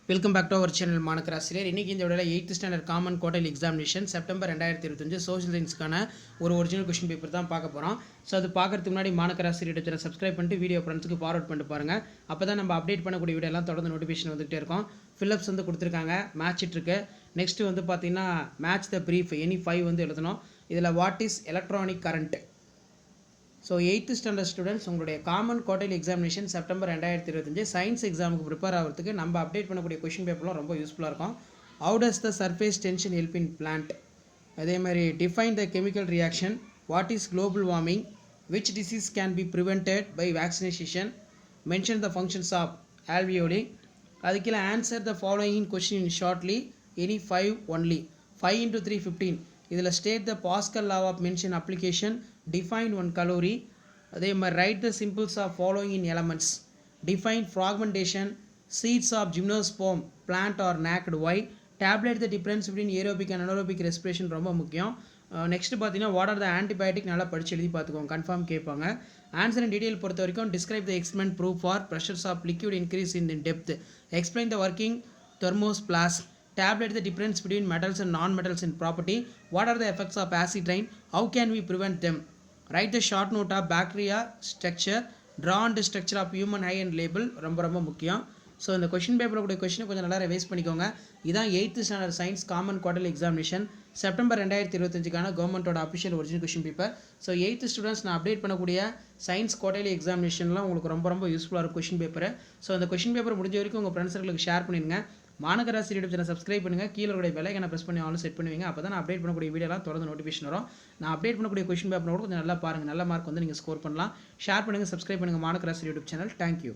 Welcome back to our channel Manakkarasiriyar. இன்றைக்கி இந்த விட 8th standard common quarterly examination September 2025 social சயின்ஸ்க்கான ஒரு ஒரிஜினல் கொஸ்டின் பேப்பர் தான் பார்க்க போகிறோம். ஸோ அது பார்க்கறதுக்கு முன்னாடி மாணக்கராசிரியர் சேனல் சப்ஸ்கிரைப் பண்ணிட்டு வீடியோ ஃப்ரெண்ட்ஸுக்கு ஃபார்வர்ட் பண்ணிட்டு பாருங்கள். அப்போ தான் நம்ம அப்டேட் பண்ணக்கூடிய வீடியோ எல்லாம் தொடர்ந்து நோட்டிஃபிகேஷன் வந்துகிட்டே இருக்கும். ஃபில்லப்ஸ் வந்து கொடுத்துருக்காங்க, மேட்ச் இருக்கு. நெக்ஸ்ட்டு வந்து பார்த்தீங்கன்னா மேட்ச் த ப்ரீஃப் எனி 5 வந்து எழுதணும். இதில் what is electronic current. So 8th standard students, உங்களுடைய common quarterly examination September 2025 science எக்ஸாமுக்கு ப்ரிப்பேர் ஆகிறதுக்கு நம்ம அப்டேட் பண்ணக்கூடிய கொஷின் பேப்பர்லாம் ரொம்ப யூஸ்ஃபுல்லாக இருக்கும். How does the surface tension help in plant, அதே மாதிரி define the chemical reaction, what is global warming, which disease can be prevented by vaccination, mention the functions of alveoli. அதுக்கு answer the following question in shortly any 5 only. 5 into 3 15. இதில் state the Pascal law of mention application, define one calorie. அதே மாதிரி write the symbols of following in elements, define fragmentation, seeds of gymnosperm plant or naked why, tabulate the difference between aerobic and anaerobic respiration ரொம்ப முக்கியம். Next பார்த்தீங்கன்னா what are the antibiotic, நல்லா படித்து எழுதி பார்த்துக்கோங்க, confirm கேட்பாங்க. ஆன்சர் இன் detail பொறுத்த வரைக்கும் describe the experiment proof for pressures of liquid increase in depth, explain the working thermoplasm, tabulate the difference between metals and non-metals in property, what are the effects of acid rain, how can we prevent them, write the short note of bacteria structure, draw on the structure of human eye and label ரொம்ப முக்கியம். So இந்த question பேப்பரில் கூட கொஷினை கொஞ்சம் நல்லா revise பண்ணிக்கோங்க. இதான் 8th standard science common quarterly examination September 2025 கவர்மெண்ட்டோட official original question paper. So 8th students, நான் அப்டேட் பண்ணக்கூடிய சயின்ஸ் குவார்டர்லி எக்ஸாமினேஷன்லாம் உங்களுக்கு ரொம்ப யூஸ்ஃபுல்லாக இருக்கும் கொஷின் பேப்பர். ஸோ அந்த கொஷின் பேப்பர் முடிஞ்ச வரைக்கும் உங்கள் ஃப்ரெண்ட்ஸுங்களுக்கு ஷேர் பண்ணிடுங்க. மாணக்கராசி யூடியூப் சேனல் சப்ஸ்கிரைப் பண்ணுங்கள், கீழே உடைய பெல் ஐகானை ப்ரெஸ் பண்ணி ஆல் செட் பண்ணுவீங்க. அப்போ தான் நான் அப்டேட் பண்ணக்கூடிய வீடியோலாம் தொடர்ந்து நோட்டிஃபிகேஷன் வரும். நான் அப்டேட் பண்ணக்கூடிய கொஷின் பேப்பர் கூட கொஞ்சம் நல்லா பாருங்கள், நல்ல மார்க் வந்து நீங்கள் ஸ்கோர் பண்ணலாம். ஷேர் பண்ணுங்கள், சப்ஸ்கிரைப் பண்ணுங்கள் மாணக்கராசி யூடியூப் சேனல். தேங்க்யூ.